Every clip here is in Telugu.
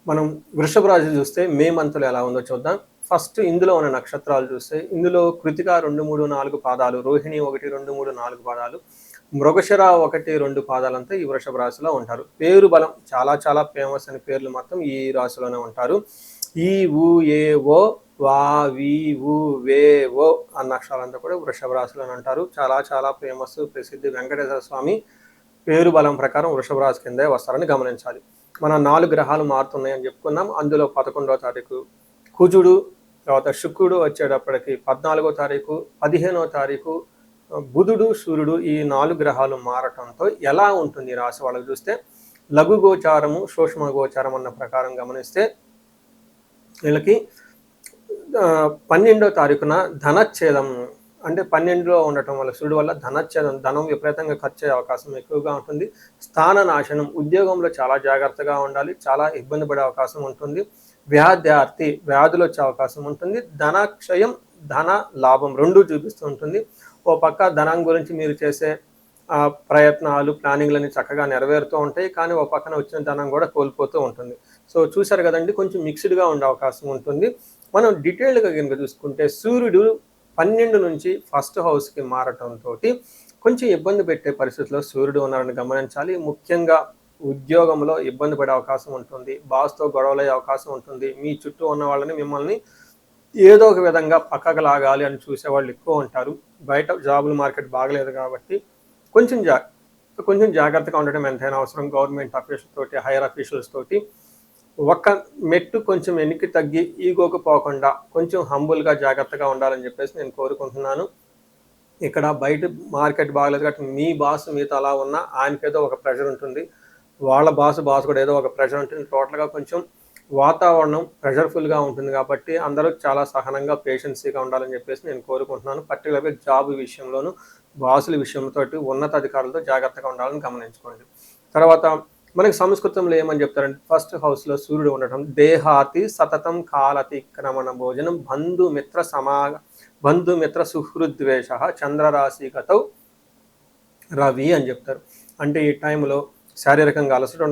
మనం వృషభ రాశి చూస్తే మే మంత్లో ఎలా ఉందో చూద్దాం. ఫస్ట్ ఇందులో ఉన్న నక్షత్రాలు చూస్తే ఇందులో కృతిక 2, 3, 4 పాదాలు, రోహిణి 1, 2, 3, 4 పాదాలు, మృగశిర 1, 2 పాదాలంతా ఈ వృషభ రాశిలో ఉంటారు. పేరు బలం చాలా చాలా ఫేమస్ అని పేర్లు మాత్రం ఈ రాశిలోనే ఉంటారు. ఈ ఊ ఏ ఓ వా వి ఊ వే ఓ అన్న అక్షరాలంతా కూడా వృషభ రాశిలోనే అంటారు. చాలా చాలా ఫేమస్ ప్రసిద్ధి వెంకటేశ్వర స్వామి పేరు బలం ప్రకారం వృషభ రాశి కిందే వస్తారని గమనించాలి. మన 4 గ్రహాలు మారుతున్నాయని చెప్పుకున్నాం. అందులో 11వ తారీఖు కుజుడు, తర్వాత శుక్రుడు వచ్చేటప్పటికి 14వ తారీఖు, 15వ తారీఖు బుధుడు, సూర్యుడు ఈ 4 గ్రహాలు మారటంతో ఎలా ఉంటుంది రాశి వాళ్ళకి చూస్తే లఘు గోచారము, సూక్ష్మ గోచారం అన్న ప్రకారం గమనిస్తే వీళ్ళకి 12వ తారీఖున ధనచ్ఛేదం అంటే 12లో ఉండటం వల్ల సూర్యుడు వల్ల ధనచ్ఛేదం, ధనం విపరీతంగా ఖర్చు అయ్యే అవకాశం ఎక్కువగా ఉంటుంది. స్థాన నాశనం, ఉద్యోగంలో చాలా జాగ్రత్తగా ఉండాలి, చాలా ఇబ్బంది పడే అవకాశం ఉంటుంది. వ్యాధులు వచ్చే అవకాశం ఉంటుంది. ధనక్షయం, ధన లాభం రెండూ చూపిస్తూ ఉంటుంది. ఓ పక్క ధనం గురించి మీరు చేసే ప్రయత్నాలు, ప్లానింగ్లన్నీ చక్కగా నెరవేరుతూ ఉంటాయి, కానీ ఓ పక్కన వచ్చిన ధనం కూడా కోల్పోతూ ఉంటుంది. సో చూసారు కదండి, కొంచెం మిక్స్డ్గా ఉండే అవకాశం ఉంటుంది. మనం డీటెయిల్డ్గా కనుక చూసుకుంటే సూర్యుడు 12 నుంచి ఫస్ట్ హౌస్కి మారటంతో కొంచెం ఇబ్బంది పెట్టే పరిస్థితిలో సూర్యుడు ఉన్నారని గమనించాలి. ముఖ్యంగా ఉద్యోగంలో ఇబ్బంది పడే అవకాశం ఉంటుంది, బాస్తో గొడవలయ్యే అవకాశం ఉంటుంది. మీ చుట్టూ ఉన్న వాళ్ళని మిమ్మల్ని ఏదో ఒక విధంగా పక్కకు లాగాలి అని చూసేవాళ్ళు ఎక్కువ ఉంటారు. బయట జాబుల మార్కెట్ బాగలేదు కాబట్టి కొంచెం జాగ్రత్తగా ఉండటం ఎంతైనా అవసరం. గవర్నమెంట్ అఫీషియల్స్ తోటి, హైయర్ అఫీషియల్స్ తోటి ఒక్క మెట్టు కొంచెం వెనక్కి తగ్గి ఈగోకు పోకుండా కొంచెం హంబుల్గా జాగ్రత్తగా ఉండాలని చెప్పేసి నేను కోరుకుంటున్నాను. ఇక్కడ బయట మార్కెట్ బాగలేదు కాబట్టి మీ బాస్ మీతో అలా ఉన్నా ఆయనకేదో ఒక ప్రెషర్ ఉంటుంది, వాళ్ళ బాస్ కూడా ఏదో ఒక ప్రెషర్ ఉంటుంది. టోటల్గా కొంచెం వాతావరణం ప్రెషర్ఫుల్గా ఉంటుంది కాబట్టి అందరూ చాలా సహనంగా, పేషెన్సీగా ఉండాలని చెప్పేసి నేను కోరుకుంటున్నాను. పర్టికులర్గా జాబ్ విషయంలోనూ, బాసుల విషయంతో, ఉన్నతాధికారులతో జాగ్రత్తగా ఉండాలని గమనించుకోండి. తర్వాత మనకి సంస్కృతంలో ఏమని చెప్తారంటే ఫస్ట్ హౌస్లో సూర్యుడు ఉండటం దేహాతి సతతం కాలతిక్రమణ భోజనం బంధుమిత్ర సుహృద్వేష చంద్రరాశిగతౌ రవి అని చెప్తారు. అంటే ఈ టైంలో శారీరకంగా అలసట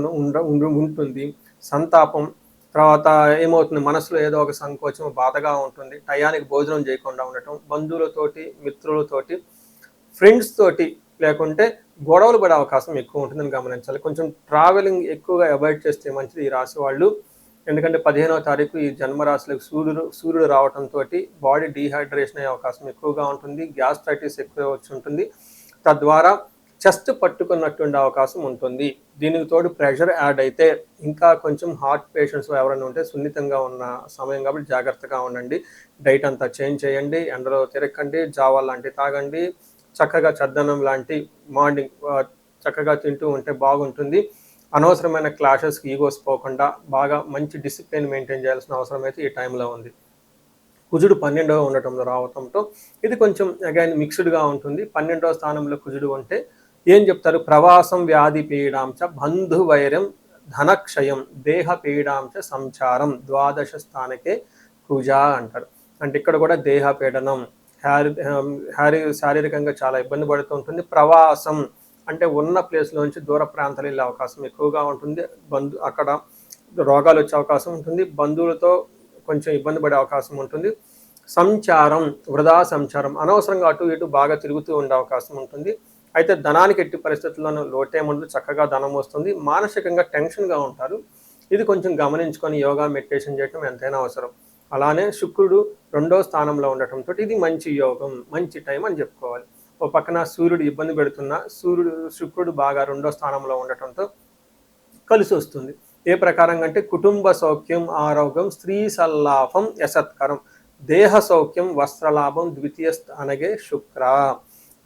ఉంటుంది, సంతాపం, తర్వాత ఏమవుతుంది మనసులో ఏదో ఒక సంకోచం, బాధగా ఉంటుంది, టయానికి భోజనం చేయకుండా ఉండటం, బంధువులతోటి, మిత్రులతోటి, ఫ్రెండ్స్ తోటి లేకుంటే గొడవలు పడే అవకాశం ఎక్కువ ఉంటుందని గమనించాలి. కొంచెం ట్రావెలింగ్ ఎక్కువగా అవాయిడ్ చేస్తే మంచిది ఈ రాశి వాళ్ళు. ఎందుకంటే 15వ తారీఖు ఈ జన్మరాశిలోకి సూర్యుడు రావడంతో బాడీ డీహైడ్రేషన్ అయ్యే అవకాశం ఎక్కువగా ఉంటుంది, గ్యాస్ట్రైటిస్ ఎక్కువ వచ్చి ఉంటుంది, తద్వారా చెస్ట్ పట్టుకున్నట్టు ఉండే అవకాశం ఉంటుంది. దీనికి తోడు ప్రెషర్ యాడ్ అయితే ఇంకా కొంచెం హార్ట్ పేషెంట్స్ ఎవరైనా ఉంటే సున్నితంగా ఉన్న సమయం కాబట్టి జాగ్రత్తగా ఉండండి. డైట్ అంతా చేంజ్ చేయండి, ఎండలో తిరగండి, జావా లాంటివి తాగండి, చక్కగా చద్దన్నం లాంటి మార్నింగ్ చక్కగా తింటూ ఉంటే బాగుంటుంది. అనవసరమైన క్లాషెస్కి ఈగోస్ పోకుండా బాగా మంచి డిసిప్లిన్ మెయింటైన్ చేయాల్సిన అవసరం అయితే ఈ టైంలో ఉంది. కుజుడు 12వ ఉండటంలో రావటంతో ఇది కొంచెం అగైన్ మిక్స్డ్గా ఉంటుంది. 12వ స్థానంలో కుజుడు ఉంటే ఏం చెప్తారు? ప్రవాసం వ్యాధి పీడాంచ బంధువైర్యం ధనక్షయం దేహ పీడాంచ సంచారం ద్వాదశ స్థానకే కుజ అంటారు. అంటే ఇక్కడ కూడా దేహ పీడనం, శారీరకంగా చాలా ఇబ్బంది పడుతూ ఉంటుంది. ప్రవాసం అంటే ఉన్న ప్లేస్లోంచి దూర ప్రాంతాలు వెళ్ళే అవకాశం ఎక్కువగా ఉంటుంది. అక్కడ రోగాలు వచ్చే అవకాశం ఉంటుంది, బంధువులతో కొంచెం ఇబ్బంది పడే అవకాశం ఉంటుంది. సంచారం, వృధా సంచారం, అనవసరంగా అటు ఇటు బాగా తిరుగుతూ ఉండే అవకాశం ఉంటుంది. అయితే ధనానికి ఎట్టి పరిస్థితుల్లోనూ లోటేముందు, చక్కగా ధనం వస్తుంది. మానసికంగా టెన్షన్గా ఉంటారు. ఇది కొంచెం గమనించుకొని యోగా, మెడిటేషన్ చేయడం ఎంతైనా అవసరం. అలానే శుక్రుడు 2వ స్థానంలో ఉండటంతో ఇది మంచి యోగం, మంచి టైం అని చెప్పుకోవాలి. ఓ పక్కన సూర్యుడు ఇబ్బంది పెడుతున్నా శుక్రుడు బాగా 2వ స్థానంలో ఉండటంతో కలిసి వస్తుంది. ఏ ప్రకారంగా అంటే కుటుంబ సౌఖ్యం, ఆరోగ్యం, స్త్రీ సల్లాభం, యశత్కరం, దేహ సౌఖ్యం, వస్త్రలాభం, ద్వితీయ స్థానగే శుక్ర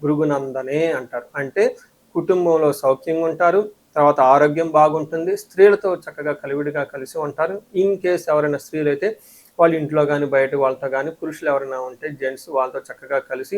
భృగునందనే అంటారు. అంటే కుటుంబంలో సౌఖ్యంగా ఉంటారు, తర్వాత ఆరోగ్యం బాగుంటుంది, స్త్రీలతో చక్కగా కలివిడిగా కలిసి ఉంటారు. ఇన్ కేస్ ఎవరైనా స్త్రీలు అయితే వాళ్ళ ఇంట్లో కానీ బయట వాళ్ళతో కానీ, పురుషులు ఎవరైనా ఉంటే జెంట్స్ వాళ్ళతో చక్కగా కలిసి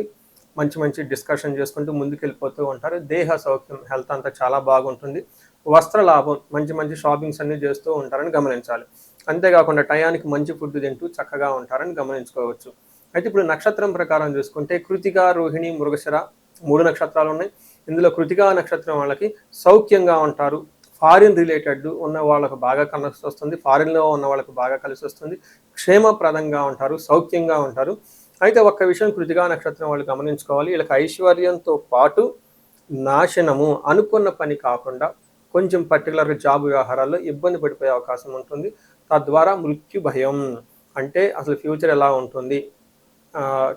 మంచి డిస్కషన్ చేసుకుంటూ ముందుకెళ్ళిపోతూ ఉంటారు. దేహ సౌఖ్యం, హెల్త్ అంతా చాలా బాగుంటుంది. వస్త్ర లాభం, మంచి షాపింగ్స్ అన్నీ చేస్తూ ఉంటారని గమనించాలి. అంతేకాకుండా టయానికి మంచి ఫుడ్ తింటూ చక్కగా ఉంటారని గమనించుకోవచ్చు. అయితే ఇప్పుడు నక్షత్రం ప్రకారం చూసుకుంటే కృతిక, రోహిణి, మృగశిర 3 నక్షత్రాలు ఉన్నాయి. ఇందులో కృతికా నక్షత్రం వాళ్ళకి సౌఖ్యంగా ఉంటారు, ఫారిన్ రిలేటెడ్ ఉన్న వాళ్ళకు బాగా కలిసి వస్తుంది, ఫారిన్లో ఉన్న వాళ్ళకు బాగా కలిసి వస్తుంది, క్షేమప్రదంగా ఉంటారు, సౌఖ్యంగా ఉంటారు. అయితే ఒక్క విషయం కృతికా నక్షత్రం వాళ్ళు గమనించుకోవాలి. వీళ్ళకి ఐశ్వర్యంతో పాటు నాశనము, అనుకున్న పని కాకుండా కొంచెం పర్టికులర్గా జాబ్ వ్యవహారాల్లో ఇబ్బంది పడిపోయే అవకాశం ఉంటుంది. తద్వారా మృత్యు భయం, అంటే అసలు ఫ్యూచర్ ఎలా ఉంటుంది.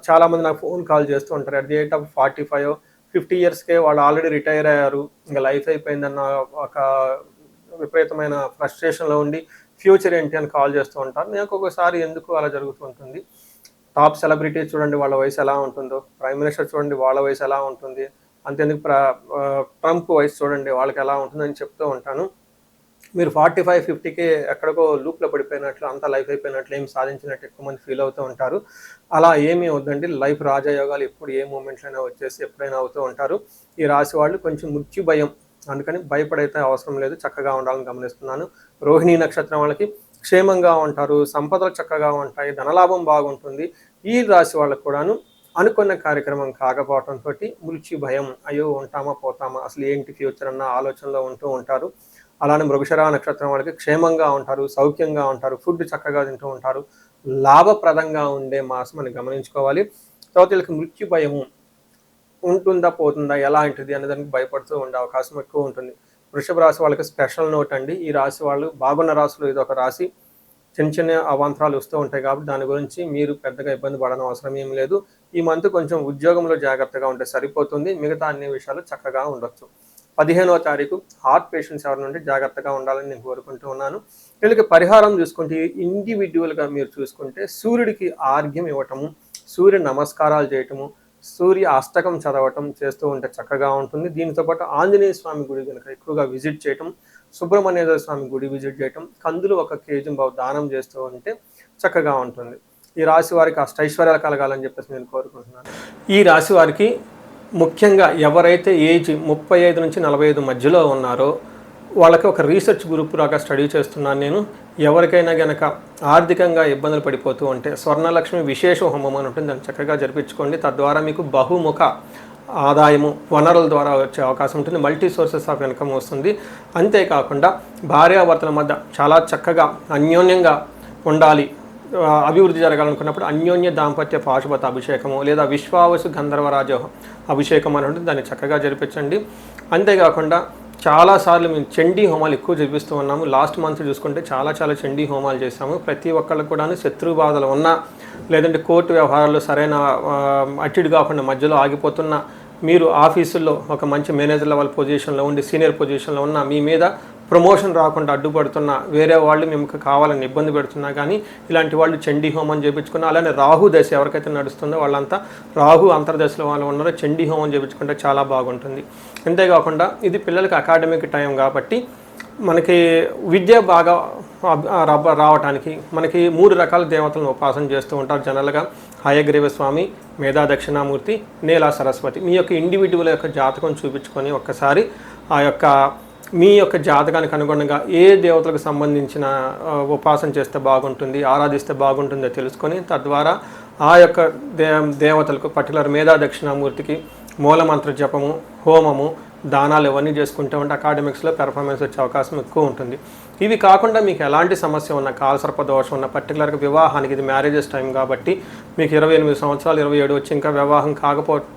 చాలామంది నాకు ఫోన్ కాల్ చేస్తూ ఉంటారు. అట్ ది ఏజ్ ఆఫ్ 45, 50 ఇయర్స్కే వాళ్ళు ఆల్రెడీ రిటైర్ అయ్యారు, ఇంకా లైఫ్ అయిపోయిందన్న ఒక విపరీతమైన ఫ్రస్ట్రేషన్లో ఉండి ఫ్యూచర్ ఏంటి అని కాల్ చేస్తూ ఉంటారు. నాకు ఒక్కొక్కసారి ఎందుకు అలా జరుగుతూ ఉంటుంది. టాప్ సెలబ్రిటీస్ చూడండి, వాళ్ళ వయసు ఎలా ఉంటుందో, ప్రైమ్ మినిస్టర్ చూడండి వాళ్ళ వయసు ఎలా ఉంటుంది, అంతేందుకు ట్రంప్ వయసు చూడండి వాళ్ళకి ఎలా ఉంటుందని చెప్తూ ఉంటాను. మీరు 45, 50కే ఎక్కడికో లూప్లో పడిపోయినట్లు, అంతా లైఫ్ అయిపోయినట్లు, ఏం సాధించినట్టు ఎక్కువ మంది ఫీల్ అవుతూ ఉంటారు. అలా ఏమీ అవుతుందండి. లైఫ్ రాజయోగాలు ఎప్పుడు ఏ మూమెంట్లోనే వచ్చేసి ఎప్పుడైనా అవుతూ ఉంటారు. ఈ రాశి వాళ్ళు కొంచెం మృత్యు భయం, అందుకని భయపడైతే అవసరం లేదు, చక్కగా ఉండాలని గమనిస్తున్నాను. రోహిణీ నక్షత్రం వాళ్ళకి క్షేమంగా ఉంటారు, సంపదలు చక్కగా ఉంటాయి, ధనలాభం బాగుంటుంది. ఈ రాశి వాళ్ళకు కూడాను అనుకున్న కార్యక్రమం కాకపోవడంతో మృత్యు భయం, అయ్యో ఉంటామా పోతామా, అసలు ఏంటి ఫ్యూచర్ అన్న ఆలోచనలో ఉంటూ ఉంటారు. అలానే మృగశిర నక్షత్రం వాళ్ళకి క్షేమంగా ఉంటారు, సౌఖ్యంగా ఉంటారు, ఫుడ్ చక్కగా తింటూ ఉంటారు, లాభప్రదంగా ఉండే మాసం అని గమనించుకోవాలి. తర్వాత వీళ్ళకి మృత్యు భయము ఉంటుందా పోతుందా ఎలాంటిది అనే దానికి భయపడుతూ ఉండే అవకాశం ఎక్కువ ఉంటుంది. వృషభ రాశి వాళ్ళకి స్పెషల్ నోట్ అండి. ఈ రాశి వాళ్ళు బాగున్న రాశిలో ఇది ఒక రాశి. చిన్న చిన్న అవాంతరాలు వస్తూ ఉంటాయి కాబట్టి దాని గురించి మీరు పెద్దగా ఇబ్బంది పడని అవసరం ఏం లేదు. ఈ మంత్ కొంచెం ఉద్యోగంలో జాగ్రత్తగా ఉంటే సరిపోతుంది, మిగతా అన్ని విషయాలు చక్కగా ఉండొచ్చు. 15వ తారీఖు హార్ట్ పేషెంట్స్ ఎవరి నుండి జాగ్రత్తగా ఉండాలని నేను కోరుకుంటూ ఉన్నాను. వీళ్ళకి పరిహారం చూసుకుంటే ఇండివిజువల్గా మీరు చూసుకుంటే సూర్యుడికి ఆర్ఘ్యం ఇవ్వటము, సూర్య నమస్కారాలు చేయటము, సూర్య అష్టకం చదవటం చేస్తూ ఉంటే చక్కగా ఉంటుంది. దీనితో పాటు ఆంజనేయ స్వామి గుడి కనుక ఎక్కువగా విజిట్ చేయటం, సుబ్రహ్మణ్యేశ్వర స్వామి గుడి విజిట్ చేయటం, కందులు 1 కేజీ దానం చేస్తూ ఉంటే చక్కగా ఉంటుంది. ఈ రాశి వారికి అష్టైశ్వర్యాలు కలగాలని చెప్పేసి నేను కోరుకుంటున్నాను. ఈ రాశి వారికి ముఖ్యంగా ఎవరైతే ఏజ్ 35 నుంచి 45 మధ్యలో ఉన్నారో వాళ్ళకి ఒక రీసెర్చ్ గ్రూప్ లాగా స్టడీ చేస్తున్నాను నేను. ఎవరికైనా గనక ఆర్థికంగా ఇబ్బందులు పడిపోతూ ఉంటే స్వర్ణలక్ష్మి విశేష హోమం అని ఉంటుంది, దాన్ని చక్కగా జరిపించుకోండి. తద్వారా మీకు బహుముఖ ఆదాయము, వనరుల ద్వారా వచ్చే అవకాశం ఉంటుంది, మల్టీ సోర్సెస్ ఆఫ్ ఇన్కమ్ వస్తుంది. అంతేకాకుండా భార్యాభర్తల మధ్య చాలా చక్కగా అన్యోన్యంగా ఉండాలి, అభివృద్ధి జరగాలనుకున్నప్పుడు అన్యోన్య దాంపత్య పాశుపత అభిషేకము లేదా విశ్వావసు గంధర్వరాజ అభిషేకం అని ఉంటుంది, దాన్ని చక్కగా జరిపించండి. అంతేకాకుండా చాలాసార్లు మేము చండీ హోమాలు ఎక్కువ జరిపిస్తూ ఉన్నాము. లాస్ట్ మంత్ చూసుకుంటే చాలా చండీ హోమాలు చేసాము. ప్రతి ఒక్కళ్ళకు కూడా శత్రు బాధలు ఉన్నా, లేదంటే కోర్టు వ్యవహారాల్లో సరైన అట్టిడి కాకుండా మధ్యలో ఆగిపోతున్న, మీరు ఆఫీసుల్లో ఒక మంచి మేనేజర్ లెవెల్ పొజిషన్లో ఉండి సీనియర్ పొజిషన్లో ఉన్న, మీ మీద ప్రమోషన్ రాకుండా అడ్డుపడుతున్న వేరే వాళ్ళు మీకు కావాలని ఇబ్బంది పెడుతున్నా కానీ ఇలాంటి వాళ్ళు చండీ హోమం చేయించుకున్నా, అలానే రాహు దశ ఎవరికైతే నడుస్తుందో వాళ్ళంతా రాహు అంతర్దశలో వాళ్ళు ఉన్నారో చండీ హోమం చేయించుకుంటే చాలా బాగుంటుంది. అంతేకాకుండా ఇది పిల్లలకి అకాడమిక్ టైం కాబట్టి మనకి విద్య బాగా రావటానికి మనకి 3 రకాల దేవతలను ఉపాసన చేస్తూ ఉంటారు జనరల్గా. హయగ్రీవ స్వామి, మేధా దక్షిణామూర్తి, నీలా సరస్వతి. మీ యొక్క ఇండివిజువల్ యొక్క జాతకం చూపించుకొని ఒక్కసారి ఆ యొక్క మీ యొక్క జాతకానికి అనుగుణంగా ఏ దేవతలకు సంబంధించిన ఉపాసన చేస్తే బాగుంటుంది, ఆరాధిస్తే బాగుంటుందో తెలుసుకొని తద్వారా ఆ యొక్క దేవతలకు పర్టికులర్ మేధా దక్షిణామూర్తికి మూలమంత్ర జపము, హోమము, దానాలు ఇవన్నీ చేసుకుంటూ ఉంటే అకాడమిక్స్లో పెర్ఫార్మెన్స్ వచ్చే అవకాశం ఎక్కువ ఉంటుంది. ఇవి కాకుండా మీకు ఎలాంటి సమస్య ఉన్న, కాలసర్ప దోషం ఉన్న, పర్టికులర్గా వివాహానికి ఇది మ్యారేజెస్ టైం కాబట్టి మీకు 28 సంవత్సరాలు 27 వచ్చి ఇంకా వివాహం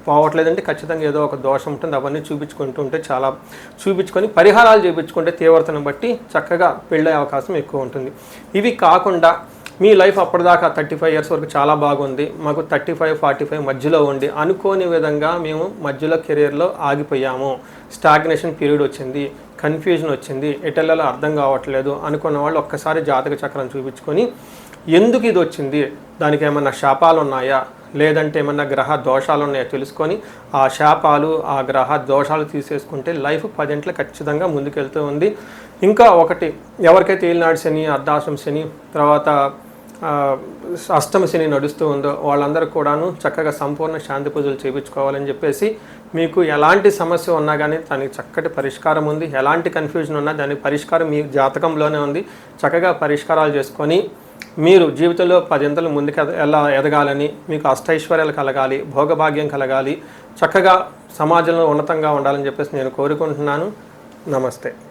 పోవట్లేదంటే ఖచ్చితంగా ఏదో ఒక దోషం ఉంటుంది. అవన్నీ చూపించుకుంటూ ఉంటే చూపించుకొని పరిహారాలు చేయించుకుంటే తీవ్రతను బట్టి చక్కగా పెళ్ళే అవకాశం ఎక్కువ ఉంటుంది. ఇవి కాకుండా మీ లైఫ్ అప్పటిదాకా 35 ఇయర్స్ వరకు చాలా బాగుంది, మాకు 35, 45 మధ్యలో ఉండి అనుకోని విధంగా మేము మధ్యలో కెరీర్లో ఆగిపోయాము, స్టాగ్నేషన్ పీరియడ్ వచ్చింది, కన్ఫ్యూజన్ వచ్చింది, ఎటెల్లలో అర్థం కావట్లేదు అనుకున్న వాళ్ళు ఒక్కసారి జాతక చక్రం చూపించుకొని ఎందుకు ఇది వచ్చింది, దానికి ఏమన్నా శాపాలు ఉన్నాయా లేదంటే ఏమన్నా గ్రహ దోషాలు ఉన్నాయో తెలుసుకొని ఆ శాపాలు ఆ గ్రహ దోషాలు తీసేసుకుంటే లైఫ్ 10 ఖచ్చితంగా ముందుకెళ్తూ ఉంది. ఇంకా ఒకటి, ఎవరికైతే ఏలినాడు శని, అర్ధాశ్రమ శని, తర్వాత అష్టమ శని నడుస్తూ ఉందో వాళ్ళందరూ కూడాను చక్కగా సంపూర్ణ శాంతి పూజలు చేయించుకోవాలని చెప్పేసి, మీకు ఎలాంటి సమస్య ఉన్నా కానీ దానికి చక్కటి పరిష్కారం ఉంది, ఎలాంటి కన్ఫ్యూజన్ ఉన్నా దానికి పరిష్కారం మీ జాతకంలోనే ఉంది. చక్కగా పరిష్కారాలు చేసుకొని మీరు జీవితంలో 10 ముందుకు ఎలా ఎదగాలని, మీకు అష్టైశ్వర్యాలు కలగాలి, భోగభాగ్యం కలగాలి, చక్కగా సమాజంలో ఉన్నతంగా ఉండాలని చెప్పేసి నేను కోరుకుంటున్నాను. నమస్తే.